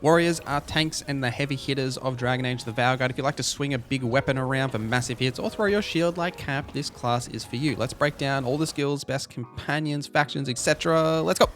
Warriors are tanks and the heavy hitters of Dragon Age The Veilguard. If you like to swing a big weapon around for massive hits or throw your shield like Cap, this class is for you. Let's break down all the skills, best companions, factions, etc. Let's go!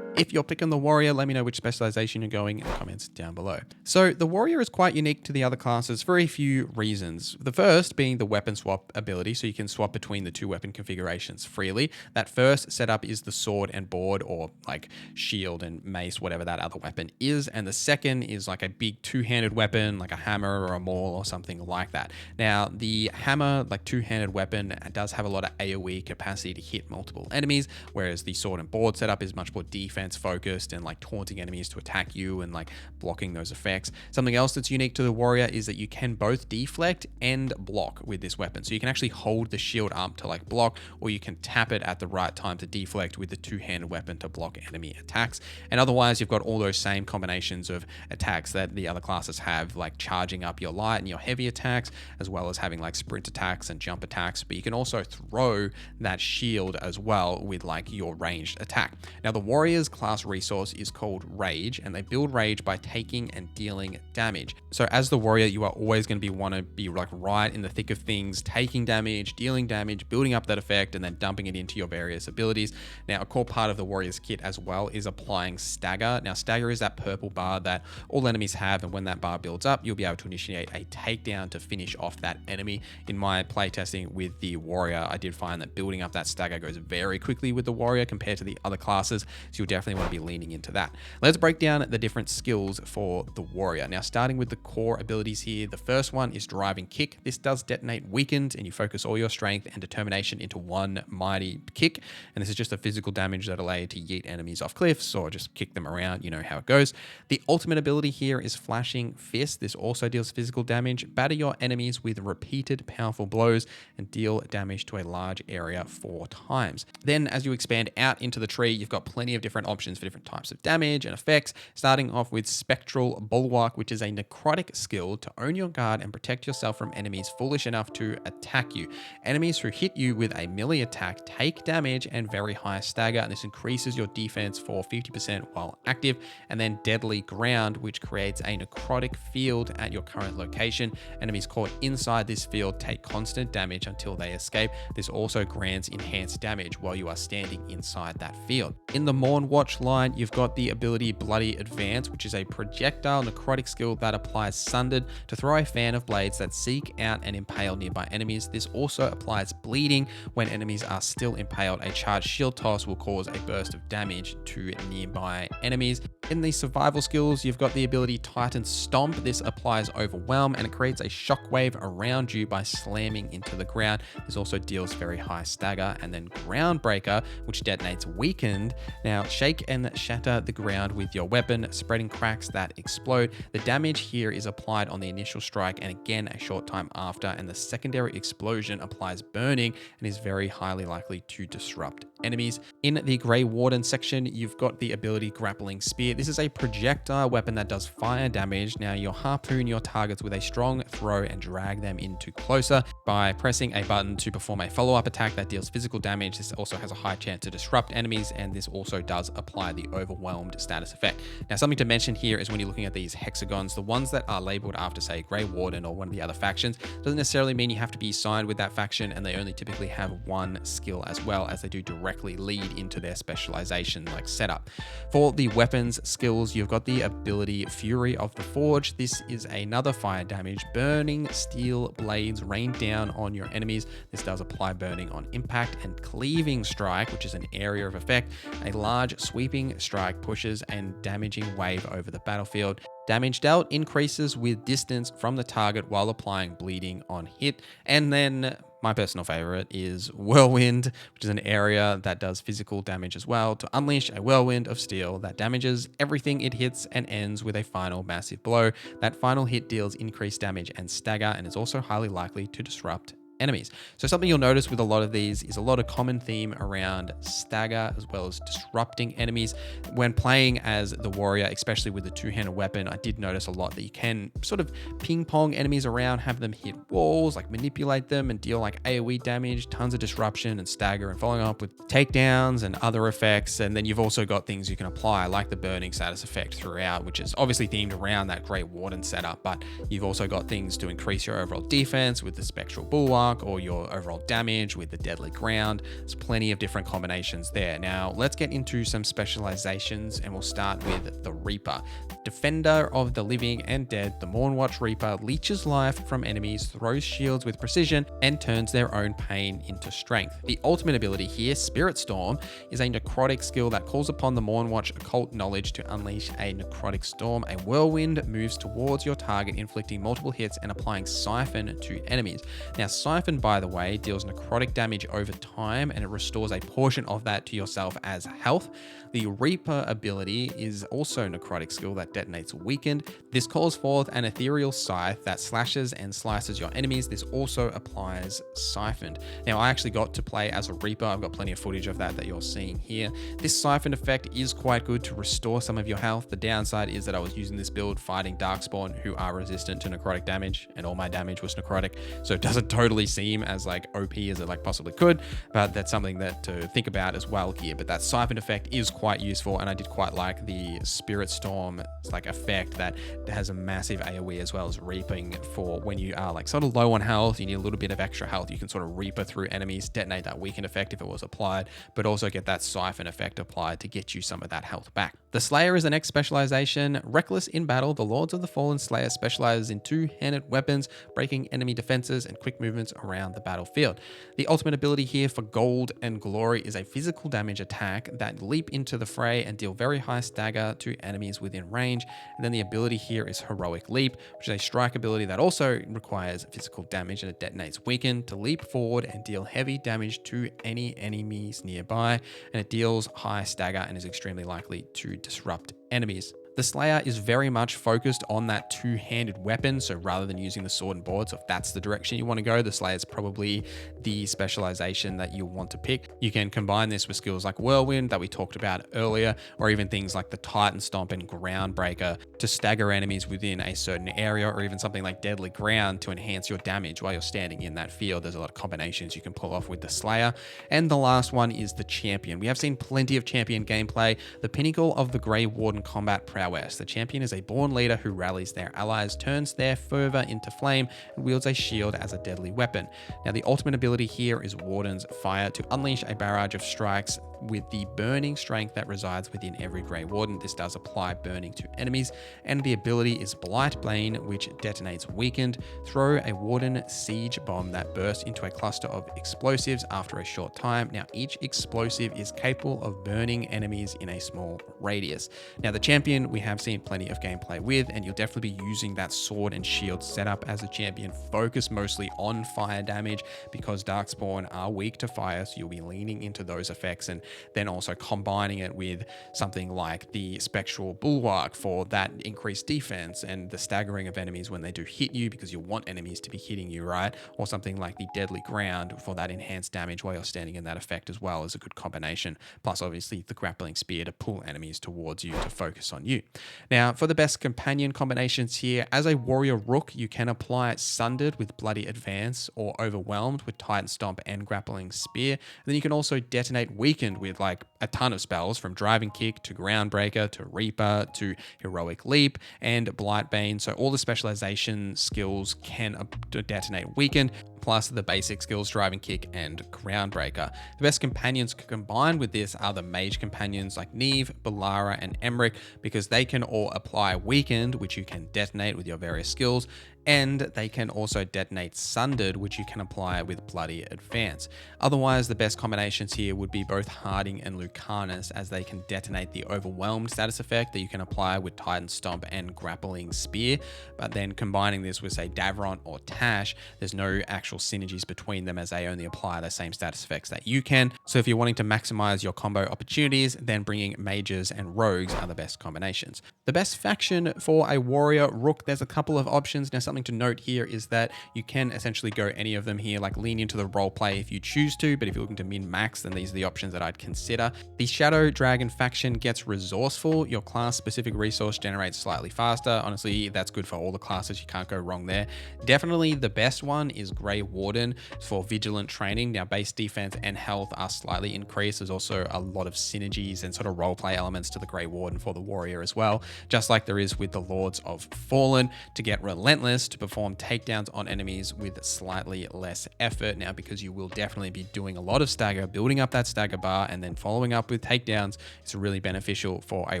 If you're picking the warrior, let me know which specialization you're going in the comments down below. So the warrior is quite unique to the other classes for a few reasons. The first being the weapon swap ability, so you can swap between the two weapon configurations freely. That first setup is the sword and board, or like shield and mace, whatever that other weapon is. And the second is like a big two-handed weapon, like a hammer or a maul or something like that. Now the hammer, like two-handed weapon, does have a lot of AoE capacity to hit multiple enemies, whereas the sword and board setup is much more defense focused and like taunting enemies to attack you and like blocking those effects. Something else that's unique to the warrior is that you can both deflect and block with this weapon. So you can actually hold the shield up to like block, or you can tap it at the right time to deflect with the two-handed weapon to block enemy attacks. And otherwise you've got all those same combinations of attacks that the other classes have, like charging up your light and your heavy attacks, as well as having like sprint attacks and jump attacks. But you can also throw that shield as well with like your ranged attack. Now the warrior's class resource is called Rage, and they build Rage by taking and dealing damage. So as the warrior, you are always going to want to be like right in the thick of things, taking damage, dealing damage, building up that effect, and then dumping it into your various abilities. Now a core part of the warrior's kit as well is applying stagger. Now stagger is that purple bar that all enemies have, and when that bar builds up, you'll be able to initiate a takedown to finish off that enemy. In my playtesting with the warrior, I did find that building up that stagger goes very quickly with the warrior compared to the other classes, so you'll definitely want to be leaning into that. Let's break down the different skills for the warrior. Now starting with the core abilities here, the first one is driving kick. This does detonate weakened, and you focus all your strength and determination into one mighty kick, and this is just a physical damage that allows you to yeet enemies off cliffs or just kick them around. You know how it goes. The ultimate ability here is flashing fist. This also deals physical damage. Batter your enemies with repeated powerful blows and deal damage to a large area 4 times. Then as you expand out into the tree, you've got plenty of different options for different types of damage and effects, starting off with Spectral Bulwark, which is a necrotic skill to own your guard and protect yourself from enemies foolish enough to attack you. Enemies who hit you with a melee attack take damage and very high stagger, and this increases your defense for 50% while active. And then Deadly Ground, which creates a necrotic field at your current location. Enemies caught inside this field take constant damage until they escape. This also grants enhanced damage while you are standing inside that field. In the Morn Watch line, you've got the ability Bloody Advance, which is a projectile necrotic skill that applies Sundered to throw a fan of blades that seek out and impale nearby enemies. This also applies Bleeding. When enemies are still impaled, a charged shield toss will cause a burst of damage to nearby enemies. In the survival skills, you've got the ability Titan Stomp. This applies Overwhelm, and it creates a shockwave around you by slamming into the ground. This also deals very high stagger. And then Groundbreaker, which detonates Weakened. Now shake and shatter the ground with your weapon, spreading cracks that explode. The damage here is applied on the initial strike and again a short time after, and the secondary explosion applies burning and is very highly likely to disrupt enemies. In the Grey Warden section, you've got the ability Grappling Spear. This is a projectile weapon that does fire damage. Now you harpoon your targets with a strong throw and drag them into closer by pressing a button to perform a follow-up attack that deals physical damage. This also has a high chance to disrupt enemies, and this also does apply the Overwhelmed status effect. Now something to mention here is when you're looking at these hexagons, the ones that are labeled after say Grey Warden or one of the other factions doesn't necessarily mean you have to be signed with that faction, and they only typically have one skill, as well as they do directly lead into their specialization like setup. For the weapons skills, you've got the ability Fury of the Forge. This is another fire damage. Burning steel blades rain down on your enemies. This does apply burning on impact. And Cleaving Strike, which is an area of effect. A large sweeping strike pushes and damaging wave over the battlefield. Damage dealt increases with distance from the target while applying bleeding on hit. And then my personal favorite is Whirlwind, which is an area that does physical damage as well, to unleash a whirlwind of steel that damages everything it hits and ends with a final massive blow. That final hit deals increased damage and stagger, and is also highly likely to disrupt enemies. So something you'll notice with a lot of these is a lot of common theme around stagger as well as disrupting enemies. When playing as the warrior, especially with the two-handed weapon, I did notice a lot that you can sort of ping pong enemies around, have them hit walls, like manipulate them and deal like AoE damage, tons of disruption and stagger, and following up with takedowns and other effects. And then you've also got things you can apply like the burning status effect throughout, which is obviously themed around that Grey Warden setup, but you've also got things to increase your overall defense with the Spectral Bulwark or your overall damage with the Deadly Ground. There's plenty of different combinations there. Now let's get into some specializations, and we'll start with the Reaper. Defender of the living and dead, the Mournwatch Reaper leeches life from enemies, throws shields with precision, and turns their own pain into strength. The ultimate ability here, Spirit Storm, is a necrotic skill that calls upon the Mournwatch occult knowledge to unleash a necrotic storm. A whirlwind moves towards your target, inflicting multiple hits and applying Siphon to enemies. Now, Siphon, by the way, deals necrotic damage over time, and it restores a portion of that to yourself as health. The Reaper ability is also a necrotic skill that detonates weakened. This calls forth an ethereal scythe that slashes and slices your enemies. This also applies Siphoned. Now, I actually got to play as a Reaper. I've got plenty of footage of that you're seeing here. This Siphoned effect is quite good to restore some of your health. The downside is that I was using this build fighting Darkspawn, who are resistant to necrotic damage, and all my damage was necrotic, so it doesn't totally seem as like OP as it like possibly could, but that's something that to think about as well here. But that Siphoned effect is quite useful, and I did quite like the Spirit Storm like effect that has a massive AoE as well as reaping for when you are like sort of low on health, you need a little bit of extra health, you can sort of reaper through enemies, detonate that weakened effect if it was applied, but also get that Siphon effect applied to get you some of that health back. The Slayer is the next specialization. Reckless in battle, the Lords of the Fallen Slayer specializes in two-handed weapons, breaking enemy defenses and quick movements around the battlefield. The ultimate ability here for Gold and Glory is a physical damage attack that leap into the fray and deal very high stagger to enemies within range. And then the ability here is Heroic Leap, which is a strike ability that also requires physical damage, and it detonates weakened to leap forward and deal heavy damage to any enemies nearby, and it deals high stagger and is extremely likely to disrupt enemies. The Slayer is very much focused on that two-handed weapon, so rather than using the sword and board, so if that's the direction you want to go, the Slayer is probably the specialization that you'll want to pick. You can combine this with skills like Whirlwind that we talked about earlier, or even things like the Titan Stomp and Groundbreaker to stagger enemies within a certain area, or even something like Deadly Ground to enhance your damage while you're standing in that field. There's a lot of combinations you can pull off with the Slayer. And the last one is the Champion. We have seen plenty of Champion gameplay, the pinnacle of the Grey Warden combat prowess. The Champion is a born leader who rallies their allies, turns their fervor into flame, and wields a shield as a deadly weapon. Now, the ultimate ability here is Warden's Fire to unleash a barrage of strikes with the burning strength that resides within every Grey Warden. This does apply burning to enemies, and the ability is Blight Bane, which detonates weakened. Throw a Warden siege bomb that bursts into a cluster of explosives after a short time. Now, each explosive is capable of burning enemies in a small radius. Now, the Champion we have seen plenty of gameplay with, and you'll definitely be using that sword and shield setup as a Champion. Focus mostly on fire damage because Darkspawn are weak to fire, so you'll be leaning into those effects, and then also combining it with something like the Spectral Bulwark for that increased defense and the staggering of enemies when they do hit you, because you want enemies to be hitting you, right? Or something like the Deadly Ground for that enhanced damage while you're standing in that effect as well is a good combination. Plus, obviously, the Grappling Spear to pull enemies towards you to focus on you. Now, for the best companion combinations here, as a Warrior Rook, you can apply Sundered with Bloody Advance or Overwhelmed with Titan Stomp and Grappling Spear. And then you can also detonate Weakened with like a ton of spells, from Driving Kick to Groundbreaker to Reaper to Heroic Leap and Blightbane. So all the specialization skills can detonate Weakened, plus the basic skills Driving Kick and Groundbreaker. The best companions combined with this are the mage companions like Neve, Balara, and Emmerich, because they can all apply Weakened, which you can detonate with your various skills, and they can also detonate Sundered, which you can apply with Bloody Advance. Otherwise, the best combinations here would be both Harding and Lucanus, as they can detonate the Overwhelmed status effect that you can apply with Titan Stomp and Grappling Spear. But then combining this with, say, Davron or Tash, there's no actual actual synergies between them, as they only apply the same status effects that you can. So if you're wanting to maximize your combo opportunities, then bringing mages and rogues are the best combinations. The best faction for a warrior rook, there's a couple of options. Now, something to note here is that you can essentially go any of them here, like lean into the role play if you choose to, but if you're looking to min max, then these are the options that I'd consider. The Shadow Dragon faction gets resourceful. Your class specific resource generates slightly faster. Honestly, that's good for all the classes. You can't go wrong there. Definitely the best one is Grey Warden for vigilant training. Now, base defense and health are slightly increased. There's also a lot of synergies and sort of role play elements to the Grey Warden for the warrior as well, just like there is with the Lords of Fallen, to get relentless, to perform takedowns on enemies with slightly less effort. Now, because you will definitely be doing a lot of stagger, building up that stagger bar, and then following up with takedowns, it's really beneficial for a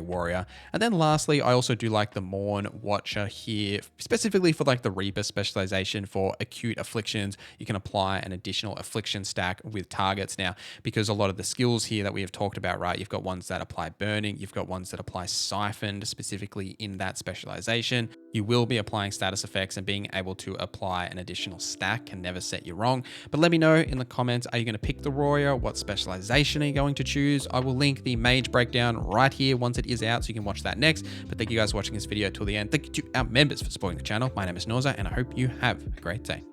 warrior. And then lastly, I also do like the Morn Watcher here, specifically for like the Reaper specialization for acute afflictions. You can apply an additional affliction stack with targets now, because a lot of the skills here that we have talked about, right? You've got ones that apply burning, you've got ones that apply siphoned specifically in that specialization. You will be applying status effects, and being able to apply an additional stack can never set you wrong. But let me know in the comments, are you going to pick the warrior? What specialization are you going to choose? I will link the mage breakdown right here once it is out, so you can watch that next. But thank you guys for watching this video till the end. Thank you to our members for supporting the channel. My name is NorZZa, and I hope you have a great day.